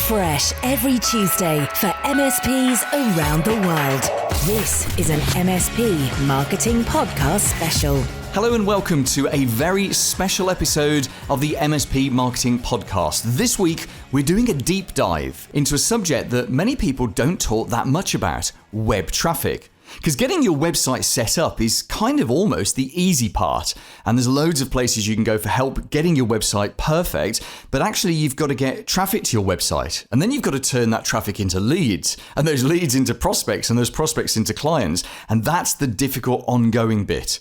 fresh every Tuesday for MSPs around the world. This is an MSP Marketing Podcast Special. Hello and welcome to a very special episode of the MSP Marketing Podcast. This week, we're doing a deep dive into a subject that many people don't talk that much about, web traffic. Because getting your website set up is kind of almost the easy part, and there's loads of places you can go for help getting your website perfect, but actually you've got to get traffic to your website, and then you've got to turn that traffic into leads, and those leads into prospects, and those prospects into clients, and that's the difficult ongoing bit.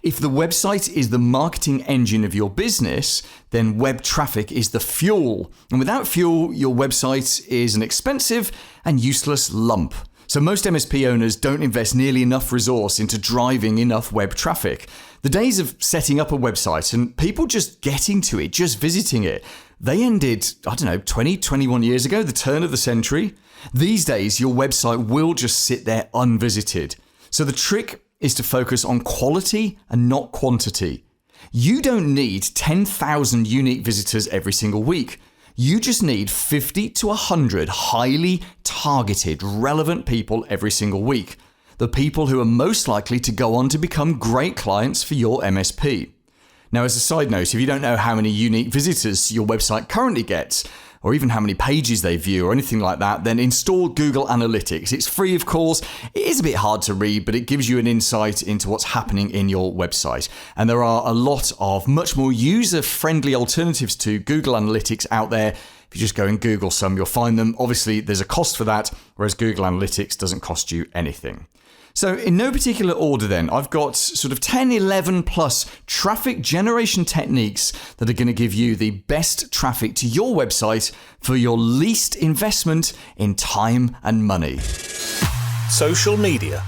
If the website is the marketing engine of your business, then web traffic is the fuel, and without fuel, your website is an expensive and useless lump. So most MSP owners don't invest nearly enough resource into driving enough web traffic. The days of setting up a website and people just getting to it, just visiting it, they ended, 20, 21 years ago, the turn of the century. These days, your website will just sit there unvisited. So the trick is to focus on quality and not quantity. You don't need 10,000 unique visitors every single week. You just need 50 to 100 highly targeted, relevant people every single week. The people who are most likely to go on to become great clients for your MSP. Now, as a side note, if you don't know how many unique visitors your website currently gets, or even how many pages they view or anything like that, then install Google Analytics. It's free, of course. It is a bit hard to read, but it gives you an insight into what's happening in your website. And there are a lot of much more user-friendly alternatives to Google Analytics out there. If you just go and Google some, you'll find them. Obviously, there's a cost for that, whereas Google Analytics doesn't cost you anything. So in no particular order then, I've got sort of 10, 11 plus traffic generation techniques that are going to give you the best traffic to your website for your least investment in time and money. Social media.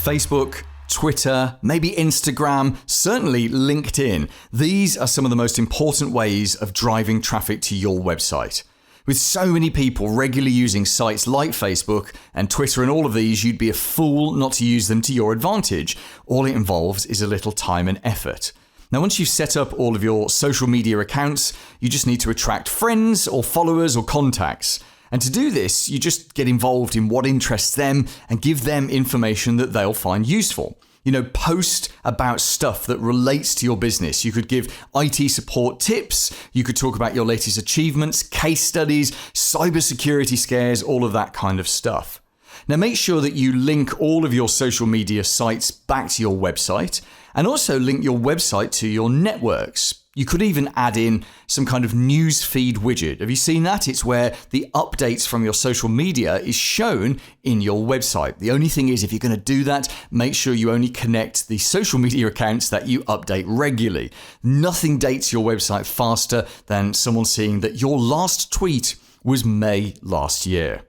Facebook, Twitter, maybe Instagram, certainly LinkedIn. These are some of the most important ways of driving traffic to your website. With so many people regularly using sites like Facebook and Twitter and all of these, you'd be a fool not to use them to your advantage. All it involves is a little time and effort. Now, once you've set up all of your social media accounts, you just need to attract friends or followers or contacts. And to do this, you just get involved in what interests them and give them information that they'll find useful. Post about stuff that relates to your business. You could give IT support tips. You could talk about your latest achievements, case studies, cybersecurity scares, all of that kind of stuff. Now, make sure that you link all of your social media sites back to your website and also link your website to your networks. You could even add in some kind of news feed widget. Have you seen that? It's where the updates from your social media is shown in your website. The only thing is, if you're going to do that, make sure you only connect the social media accounts that you update regularly. Nothing dates your website faster than someone seeing that your last tweet was May last year.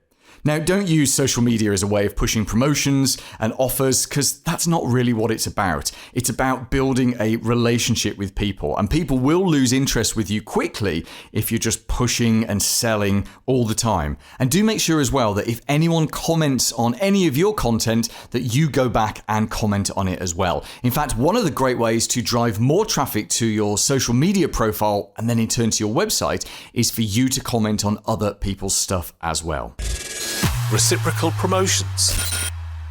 Now, don't use social media as a way of pushing promotions and offers, because that's not really what it's about. It's about building a relationship with people, and people will lose interest with you quickly if you're just pushing and selling all the time. And do make sure as well that if anyone comments on any of your content, that you go back and comment on it as well. In fact, one of the great ways to drive more traffic to your social media profile and then in turn to your website is for you to comment on other people's stuff as well. Reciprocal promotions.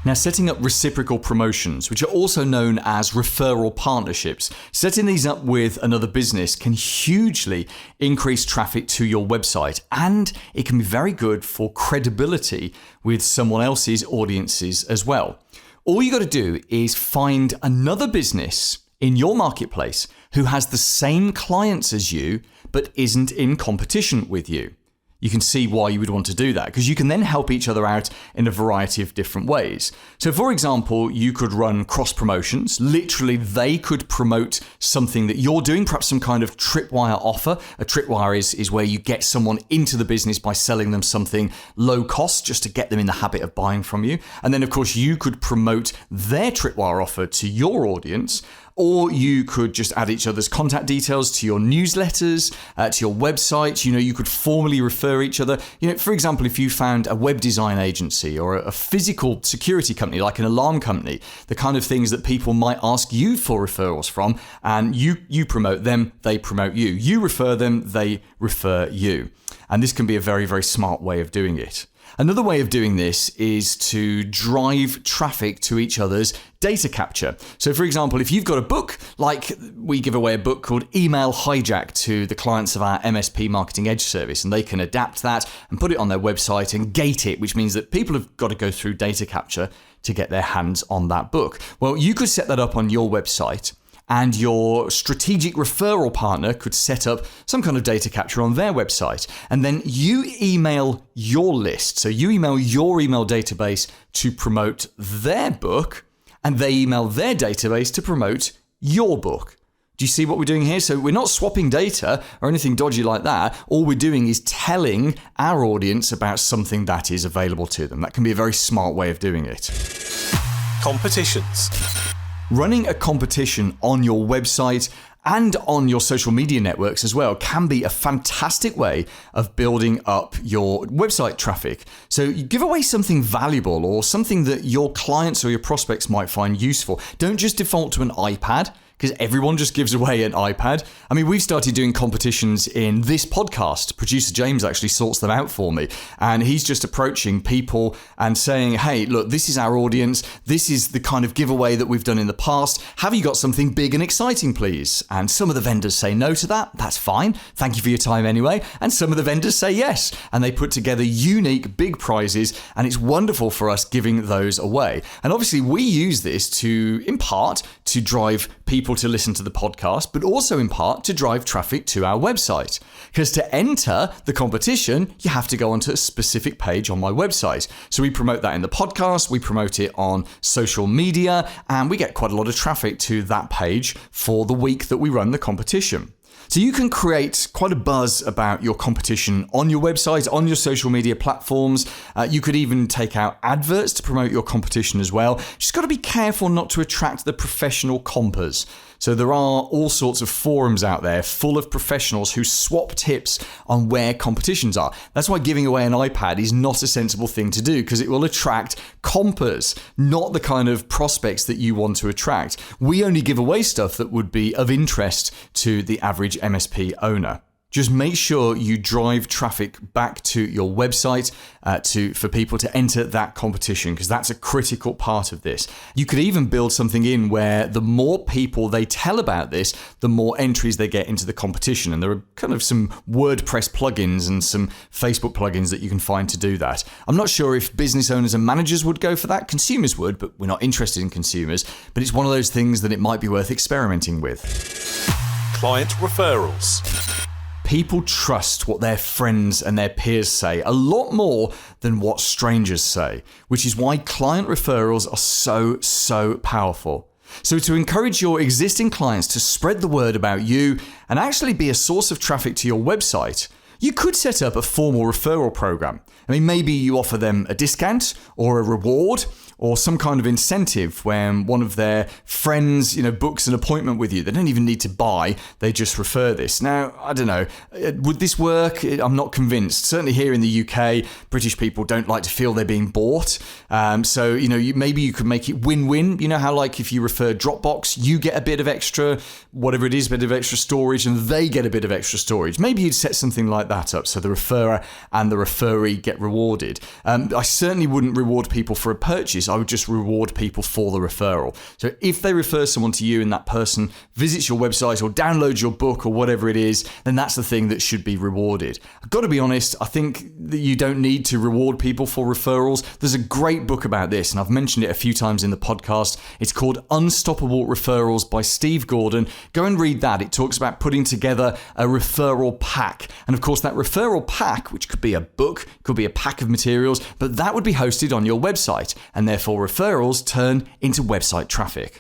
Now, setting up reciprocal promotions, which are also known as referral partnerships, setting these up with another business can hugely increase traffic to your website, and it can be very good for credibility with someone else's audiences as well. All you got to do is find another business in your marketplace who has the same clients as you, but isn't in competition with you. You can see why you would want to do that, because you can then help each other out in a variety of different ways. So for example, you could run cross promotions. Literally, they could promote something that you're doing, perhaps some kind of tripwire offer. A tripwire is where you get someone into the business by selling them something low cost just to get them in the habit of buying from you. And then of course you could promote their tripwire offer to your audience. Or you could just add each other's contact details to your newsletters, to your website. You could formally refer each other. For example, if you found a web design agency or a physical security company like an alarm company, the kind of things that people might ask you for referrals from, and you promote them, they promote you. You refer them, they refer you. And this can be a very, very smart way of doing it. Another way of doing this is to drive traffic to each other's data capture. So for example, if you've got a book, like we give away a book called Email Hijack to the clients of our MSP Marketing Edge service, and they can adapt that and put it on their website and gate it, which means that people have got to go through data capture to get their hands on that book. Well, you could set that up on your website, and your strategic referral partner could set up some kind of data capture on their website. And then you email your list. So you email your email database to promote their book, and they email their database to promote your book. Do you see what we're doing here? So we're not swapping data or anything dodgy like that. All we're doing is telling our audience about something that is available to them. That can be a very smart way of doing it. Competitions. Running a competition on your website and on your social media networks as well can be a fantastic way of building up your website traffic. So you give away something valuable or something that your clients or your prospects might find useful. Don't just default to an iPad, because everyone just gives away an iPad. I mean, we've started doing competitions in this podcast. Producer James actually sorts them out for me. And he's just approaching people and saying, hey, look, this is our audience. This is the kind of giveaway that we've done in the past. Have you got something big and exciting, please? And some of the vendors say no to that. That's fine. Thank you for your time anyway. And some of the vendors say yes. And they put together unique big prizes. And it's wonderful for us giving those away. And obviously we use this to, in part, to drive people to listen to the podcast, but also in part to drive traffic to our website. Because to enter the competition, you have to go onto a specific page on my website. So we promote that in the podcast, we promote it on social media, and we get quite a lot of traffic to that page for the week that we run the competition. So you can create quite a buzz about your competition on your website, on your social media platforms. You could even take out adverts to promote your competition as well. Just got to be careful not to attract the professional compers. So there are all sorts of forums out there full of professionals who swap tips on where competitions are. That's why giving away an iPad is not a sensible thing to do, because it will attract compers, not the kind of prospects that you want to attract. We only give away stuff that would be of interest to the average MSP owner. Just make sure you drive traffic back to your website for people to enter that competition, because that's a critical part of this. You could even build something in where the more people they tell about this, the more entries they get into the competition. And there are kind of some WordPress plugins and some Facebook plugins that you can find to do that. I'm not sure if business owners and managers would go for that. Consumers would, but we're not interested in consumers. But it's one of those things that it might be worth experimenting with. Client referrals. People trust what their friends and their peers say a lot more than what strangers say, which is why client referrals are so powerful. So to encourage your existing clients to spread the word about you and actually be a source of traffic to your website, you could set up a formal referral program. I mean, maybe you offer them a discount or a reward or some kind of incentive when one of their friends, books an appointment with you. They don't even need to buy, they just refer this. Now, I don't know, would this work? I'm not convinced. Certainly here in the UK, British people don't like to feel they're being bought. So, maybe you could make it win-win. You know how if you refer Dropbox, you get a bit of extra, whatever it is, a bit of extra storage, and they get a bit of extra storage. Maybe you'd set something like that up so the referrer and the referee get rewarded. I certainly wouldn't reward people for a purchase. I would just reward people for the referral. So if they refer someone to you and that person visits your website or downloads your book or whatever it is, then that's the thing that should be rewarded. I've got to be honest, I think that you don't need to reward people for referrals. There's a great book about this, and I've mentioned it a few times in the podcast. It's called Unstoppable Referrals by Steve Gordon. Go and read that. It talks about putting together a referral pack. And of course, that referral pack, which could be a book, could be a pack of materials, but that would be hosted on your website, and therefore referrals turn into website traffic.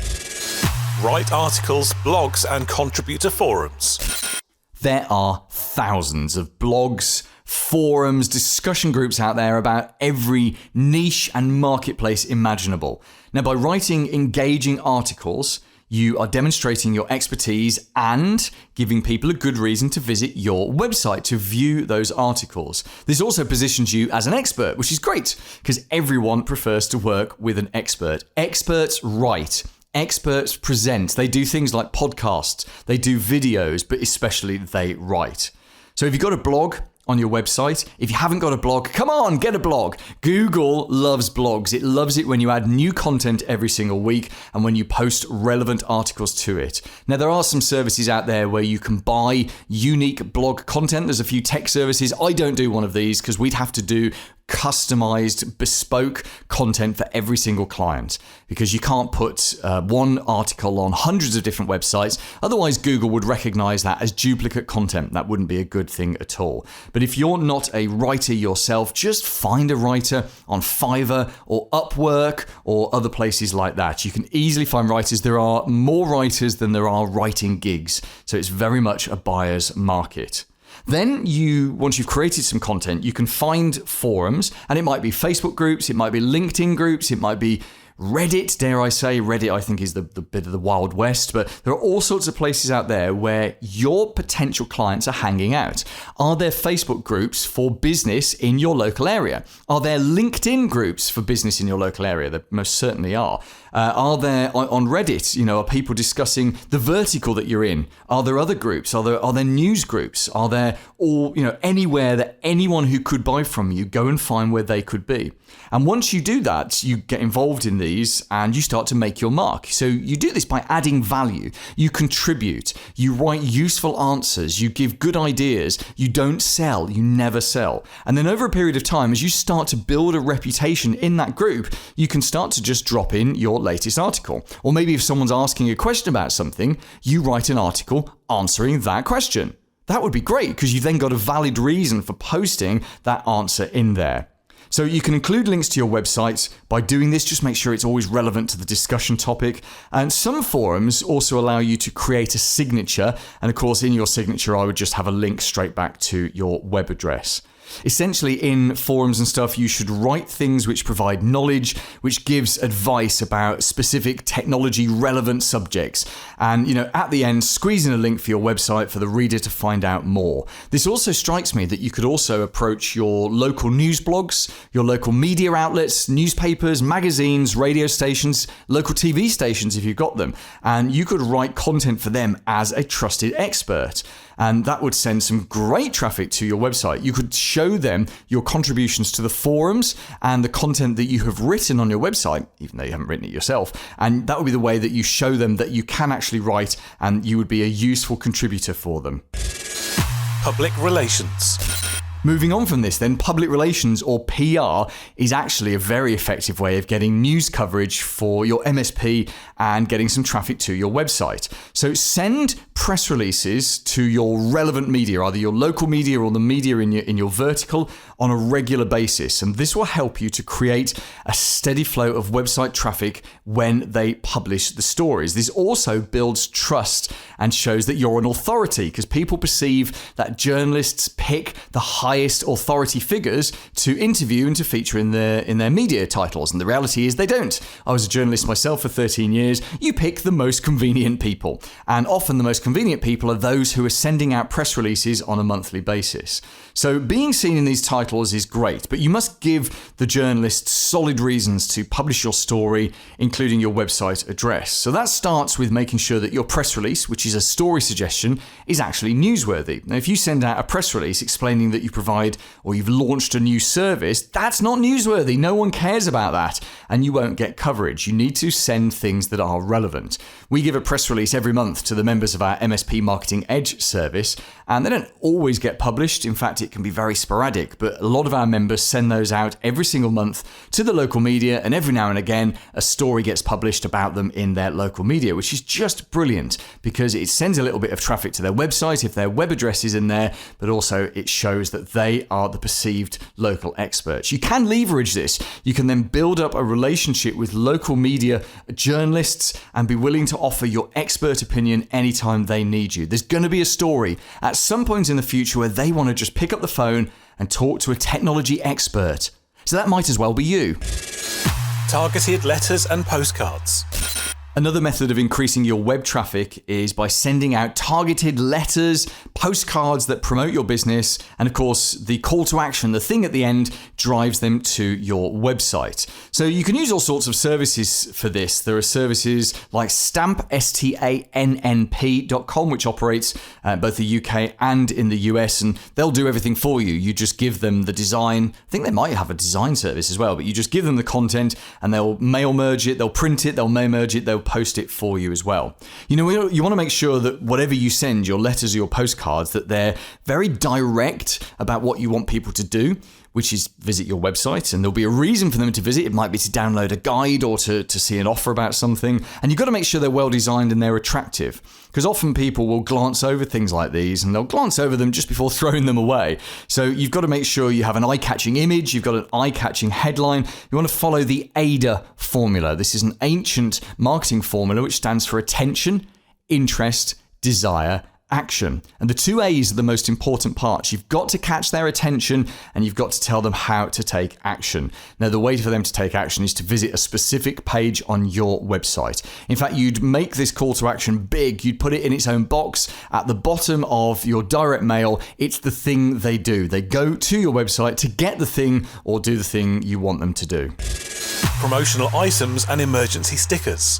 Write articles, blogs, and contribute to forums. There are thousands of blogs, forums, discussion groups out there about every niche and marketplace imaginable. Now, by writing engaging articles, you are demonstrating your expertise and giving people a good reason to visit your website to view those articles. This also positions you as an expert, which is great because everyone prefers to work with an expert. Experts write. Experts present. They do things like podcasts. They do videos, but especially they write. So if you've got a blog on your website. If you haven't got a blog, come on, get a blog. Google loves blogs. It loves it when you add new content every single week and when you post relevant articles to it. Now, there are some services out there where you can buy unique blog content. There's a few tech services. I don't do one of these because we'd have to do customized, bespoke content for every single client because you can't put one article on hundreds of different websites. Otherwise, Google would recognize that as duplicate content. That wouldn't be a good thing at all. But if you're not a writer yourself, just find a writer on Fiverr or Upwork or other places like that. You can easily find writers. There are more writers than there are writing gigs. So it's very much a buyer's market. Then once you've created some content, you can find forums, and it might be Facebook groups, it might be LinkedIn groups, it might be Reddit, dare I say. Reddit, I think, is the bit of the Wild West, but there are all sorts of places out there where your potential clients are hanging out. Are there Facebook groups for business in your local area? Are there LinkedIn groups for business in your local area? There most certainly are. Are there on Reddit, are people discussing the vertical that you're in? Are there other groups? Are there news groups? Are there anywhere that anyone who could buy from you, go and find where they could be? And once you do that, you get involved in these and you start to make your mark. So you do this by adding value. You contribute. You write useful answers. You give good ideas. You don't sell. You never sell. And then over a period of time, as you start to build a reputation in that group, you can start to just drop in your latest article. Or maybe if someone's asking a question about something, you write an article answering that question. That would be great because you've then got a valid reason for posting that answer in there. So you can include links to your websites. By doing this, just make sure it's always relevant to the discussion topic. And some forums also allow you to create a signature. And of course, in your signature, I would just have a link straight back to your web address. Essentially, in forums and stuff, you should write things which provide knowledge, which gives advice about specific technology relevant subjects. And, at the end, squeeze in a link for your website for the reader to find out more. This also strikes me that you could also approach your local news blogs, your local media outlets, newspapers, magazines, radio stations, local TV stations if you've got them. And you could write content for them as a trusted expert. And that would send some great traffic to your website. You could show them your contributions to the forums and the content that you have written on your website, even though you haven't written it yourself. And that would be the way that you show them that you can actually write and you would be a useful contributor for them. Public relations. Moving on from this then, public relations or PR is actually a very effective way of getting news coverage for your MSP and getting some traffic to your website. So send press releases to your relevant media, either your local media or the media in your vertical, on a regular basis. And this will help you to create a steady flow of website traffic when they publish the stories. This also builds trust and shows that you're an authority because people perceive that journalists pick the highest authority figures to interview and to feature in their media titles. And the reality is they don't. I was a journalist myself for 13 years. You pick the most convenient people. And often the most convenient people are those who are sending out press releases on a monthly basis. So being seen in these titles is great, but you must give the journalists solid reasons to publish your story, including your website address. So that starts with making sure that your press release, which is a story suggestion, is actually newsworthy. Now, if you send out a press release explaining that you provide or you've launched a new service, that's not newsworthy. No one cares about that, and you won't get coverage. You need to send things that are relevant. We give a press release every month to the members of our MSP Marketing Edge service, and they don't always get published. In fact, it can be very sporadic, but a lot of our members send those out every single month to the local media, and every now and again, a story gets published about them in their local media, which is just brilliant because it sends a little bit of traffic to their website if their web address is in there, but also it shows that they are the perceived local experts. You can leverage this. You can then build up a relationship with local media journalists and be willing to offer your expert opinion anytime they need you. There's going to be a story at some point in the future where they want to just pick up the phone and talk to a technology expert. So that might as well be you. Targeted letters and postcards. Another method of increasing your web traffic is by sending out targeted letters, postcards that promote your business, and of course, the call to action, the thing at the end, drives them to your website. So you can use all sorts of services for this. There are services like Stannp, Stannp.com, which operates both the UK and in the US, and they'll do everything for you. You just give them the design. I think they might have a design service as well, but you just give them the content and they'll mail merge it, they'll print it, they'll mail merge it, they'll post it for you as well. You know, you want to make sure that whatever you send, your letters or your postcards, that they're very direct about what you want people to do, which is visit your website, and there'll be a reason for them to visit. It might be to download a guide or to see an offer about something. And you've got to make sure they're well designed and they're attractive, because often people will glance over things like these and they'll glance over them just before throwing them away. So you've got to make sure you have an eye-catching image, you've got an eye-catching headline. You want to follow the AIDA formula. This is an ancient marketing formula which stands for attention, interest, desire, action. And the two A's are the most important parts. You've got to catch their attention and you've got to tell them how to take action. Now, the way for them to take action is to visit a specific page on your website. In fact, you'd make this call to action big. You'd put it in its own box at the bottom of your direct mail. It's the thing they do. They go to your website to get the thing or do the thing you want them to do. Promotional items and emergency stickers.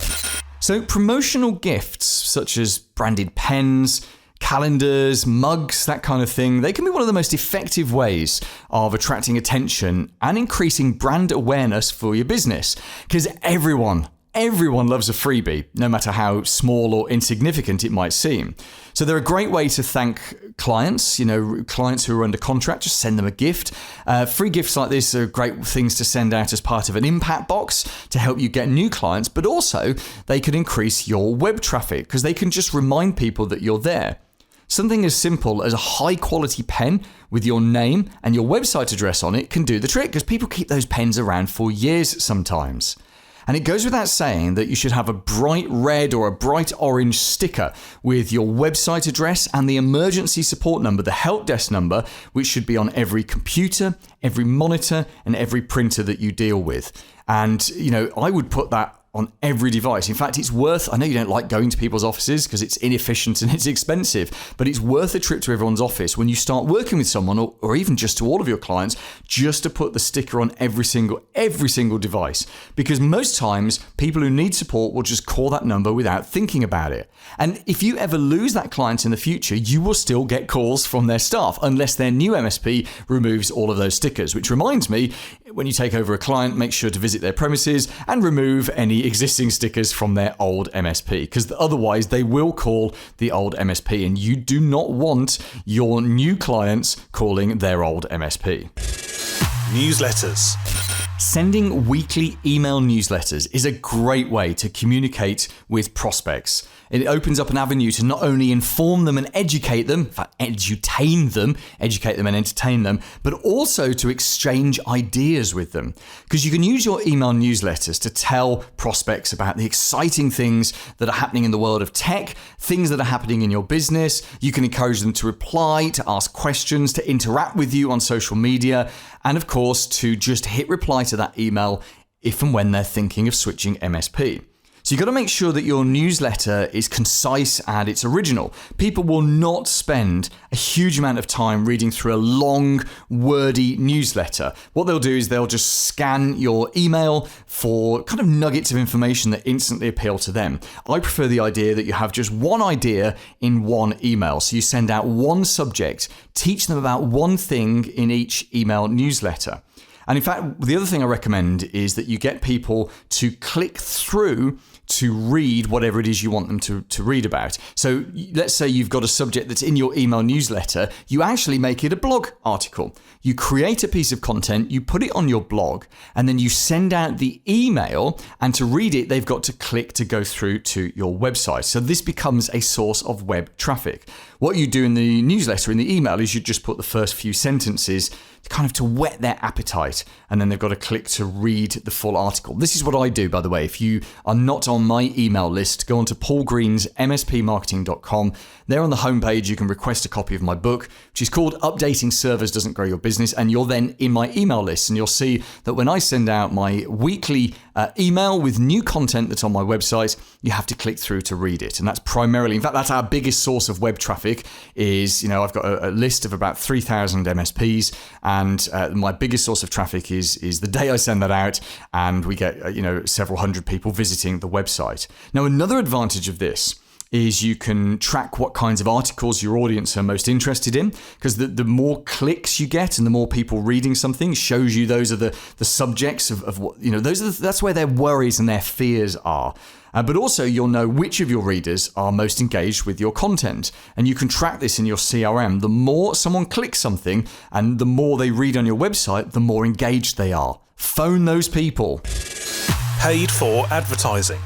So promotional gifts such as branded pens, calendars, mugs, that kind of thing, they can be one of the most effective ways of attracting attention and increasing brand awareness for your business. Because everyone loves a freebie, no matter how small or insignificant it might seem. So they're a great way to thank clients, clients who are under contract, just send them a gift. Free gifts like this are great things to send out as part of an impact box to help you get new clients, but also they can increase your web traffic because they can just remind people that you're there. Something as simple as a high-quality pen with your name and your website address on it can do the trick because people keep those pens around for years sometimes. And it goes without saying that you should have a bright red or a bright orange sticker with your website address and the emergency support number, the help desk number, which should be on every computer, every monitor, and every printer that you deal with. And, I would put that on every device. In fact, it's worth, I know you don't like going to people's offices because it's inefficient and it's expensive, but it's worth a trip to everyone's office when you start working with someone or even just to all of your clients, just to put the sticker on every single device. Because most times people who need support will just call that number without thinking about it. And if you ever lose that client in the future, you will still get calls from their staff unless their new MSP removes all of those stickers, which reminds me, when you take over a client, make sure to visit their premises and remove any existing stickers from their old MSP, because otherwise they will call the old MSP, and you do not want your new clients calling their old MSP. Newsletters. Sending weekly email newsletters is a great way to communicate with prospects. It opens up an avenue to not only inform them and educate them, in fact, educate them and entertain them, but also to exchange ideas with them. Because you can use your email newsletters to tell prospects about the exciting things that are happening in the world of tech, things that are happening in your business. You can encourage them to reply, to ask questions, to interact with you on social media, and of course, to just hit reply to that email if and when they're thinking of switching MSP. So you've got to make sure that your newsletter is concise and it's original. People will not spend a huge amount of time reading through a long, wordy newsletter. What they'll do is they'll just scan your email for kind of nuggets of information that instantly appeal to them. I prefer the idea that you have just one idea in one email. So you send out one subject, teach them about one thing in each email newsletter. And in fact, the other thing I recommend is that you get people to click through to read whatever it is you want them to read about. So let's say you've got a subject that's in your email newsletter, you actually make it a blog article. You create a piece of content, you put it on your blog, and then you send out the email, and to read it, they've got to click to go through to your website. So this becomes a source of web traffic. What you do in the newsletter, in the email, is you just put the first few sentences kind of to whet their appetite, and then they've got to click to read the full article. This is what I do, by the way. If you are not on my email list, go on to paulgreensmspmarketing.com. There on the homepage, you can request a copy of my book, which is called Updating Servers Doesn't Grow Your Business, and you're then in my email list, and you'll see that when I send out my weekly email with new content that's on my website, you have to click through to read it. And that's primarily, in fact, that's our biggest source of web traffic is, I've got a list of about 3,000 MSPs, and my biggest source of traffic is the day I send that out, and we get, several hundred people visiting the website. Now, another advantage of this is you can track what kinds of articles your audience are most interested in, because the more clicks you get and the more people reading something shows you those are the subjects of what, that's where their worries and their fears are. But also you'll know which of your readers are most engaged with your content, and you can track this in your CRM. The more someone clicks something and the more they read on your website, the more engaged they are. Phone those people. Paid for advertising.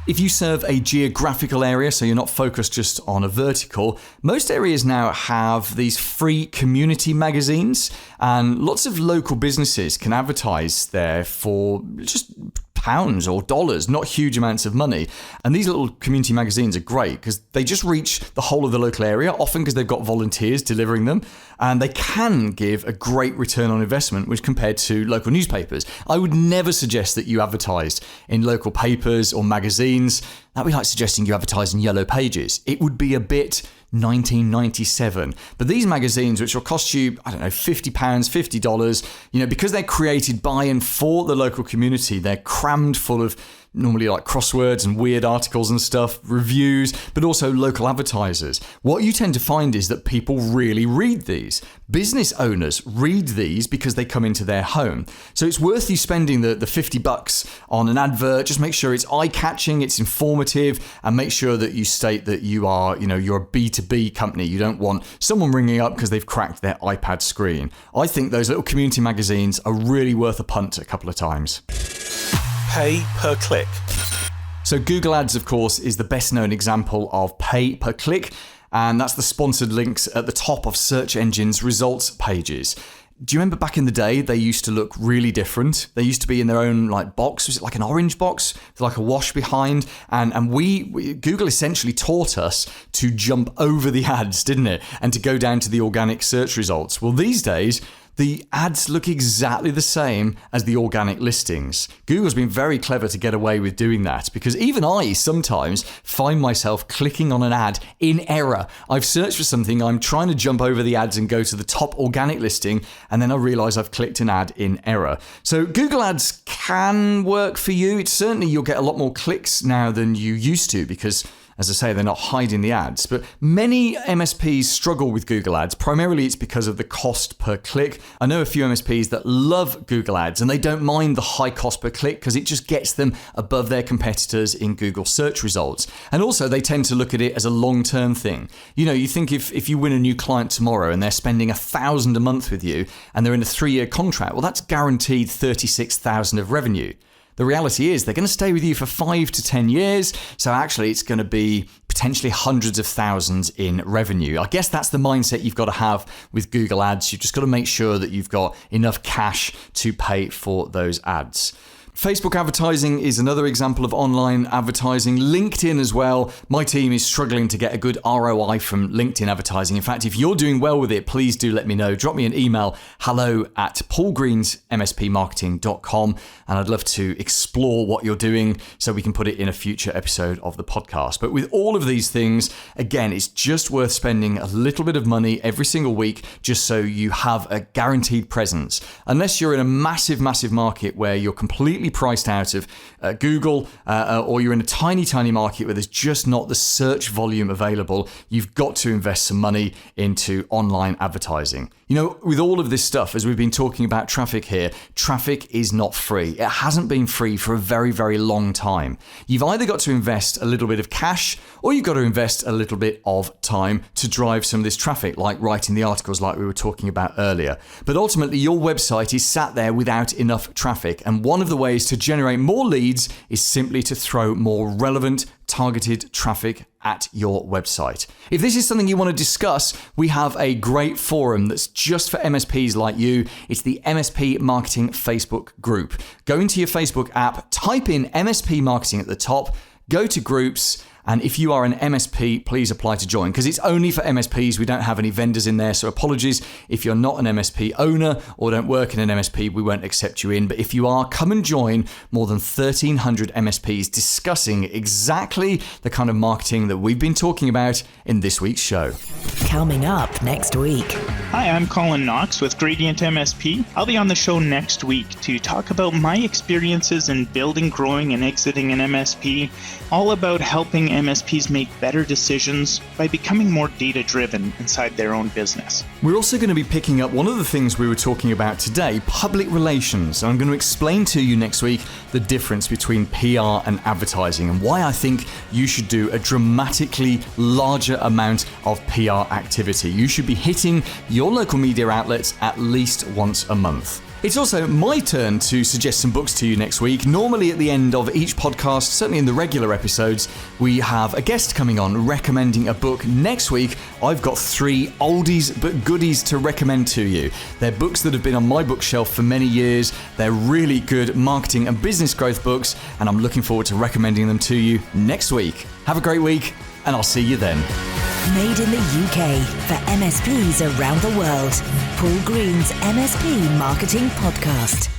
If you serve a geographical area, so you're not focused just on a vertical, most areas now have these free community magazines, and lots of local businesses can advertise there for just pounds or dollars, not huge amounts of money. And these little community magazines are great because they just reach the whole of the local area, often because they've got volunteers delivering them, and they can give a great return on investment which compared to local newspapers. I would never suggest that you advertised in local papers or magazines. That'd be like suggesting you advertise in Yellow Pages. It would be a bit 1997. But these magazines, which will cost you, £50, $50, because they're created by and for the local community, they're crammed full of normally like crosswords and weird articles and stuff, reviews, but also local advertisers. What you tend to find is that people really read these. Business owners read these because they come into their home. So it's worth you spending the $50 on an advert. Just make sure it's eye-catching, it's informative, and make sure that you state that you are, you're a B2B company. You don't want someone ringing up because they've cracked their iPad screen. I think those little community magazines are really worth a punt a couple of times. Pay per click. So Google Ads, of course, is the best known example of pay per click, and that's the sponsored links at the top of search engines' results pages. Do you remember back in the day, they used to look really different? They used to be in their own box. Was it like an orange box with like a wash behind? And Google essentially taught us to jump over the ads, didn't it? And to go down to the organic search results. Well, these days, the ads look exactly the same as the organic listings. Google's been very clever to get away with doing that, because even I sometimes find myself clicking on an ad in error. I've searched for something, I'm trying to jump over the ads and go to the top organic listing, and then I realise I've clicked an ad in error. So Google Ads can work for you. It's certainly, you'll get a lot more clicks now than you used to, because as I say, they're not hiding the ads. But many MSPs struggle with Google Ads. Primarily, it's because of the cost per click. I know a few MSPs that love Google Ads, and they don't mind the high cost per click because it just gets them above their competitors in Google search results. And also, they tend to look at it as a long-term thing. You think if you win a new client tomorrow and they're spending $1,000 a month with you and they're in a 3-year contract, well, that's guaranteed $36,000 of revenue. The reality is they're going to stay with you for 5 to 10 years. So actually it's going to be potentially hundreds of thousands in revenue. I guess that's the mindset you've got to have with Google Ads. You've just got to make sure that you've got enough cash to pay for those ads. Facebook advertising is another example of online advertising. LinkedIn as well. My team is struggling to get a good ROI from LinkedIn advertising. In fact, if you're doing well with it, please do let me know. Drop me an email, hello@paulgreensmspmarketing.com, and I'd love to explore what you're doing so we can put it in a future episode of the podcast. But with all of these things, again, it's just worth spending a little bit of money every single week just so you have a guaranteed presence. Unless you're in a massive, massive market where you're completely priced out of Google, or you're in a tiny market where there's just not the search volume available, you've got to invest some money into online advertising. With all of this stuff, as we've been talking about traffic here, traffic is not free. It hasn't been free for a very, very long time. You've either got to invest a little bit of cash, or you've got to invest a little bit of time to drive some of this traffic, like writing the articles like we were talking about earlier. But ultimately, your website is sat there without enough traffic, and one of the ways to generate more leads is simply to throw more relevant, targeted traffic at your website. If this is something you want to discuss, we have a great forum that's just for MSPs like you. It's the MSP Marketing Facebook group. Go into your Facebook app, type in MSP Marketing at the top, go to groups, And if you are an MSP, please apply to join, because it's only for MSPs. We don't have any vendors in there, so apologies if you're not an MSP owner or don't work in an MSP, we won't accept you in. But if you are, come and join more than 1,300 MSPs discussing exactly the kind of marketing that we've been talking about in this week's show. Coming up next week. Hi, I'm Colin Knox with Gradient MSP. I'll be on the show next week to talk about my experiences in building, growing, and exiting an MSP, all about helping MSPs make better decisions by becoming more data-driven inside their own business. We're also going to be picking up one of the things we were talking about today, public relations. And I'm going to explain to you next week the difference between PR and advertising and why I think you should do a dramatically larger amount of PR activity. You should be hitting your local media outlets at least once a month. It's also my turn to suggest some books to you next week. Normally at the end of each podcast, certainly in the regular episodes, we have a guest coming on recommending a book. Next week, I've got 3 oldies but goodies to recommend to you. They're books that have been on my bookshelf for many years. They're really good marketing and business growth books, and I'm looking forward to recommending them to you next week. Have a great week, and I'll see you then. Made in the UK for MSPs around the world. Paul Green's MSP Marketing Podcast.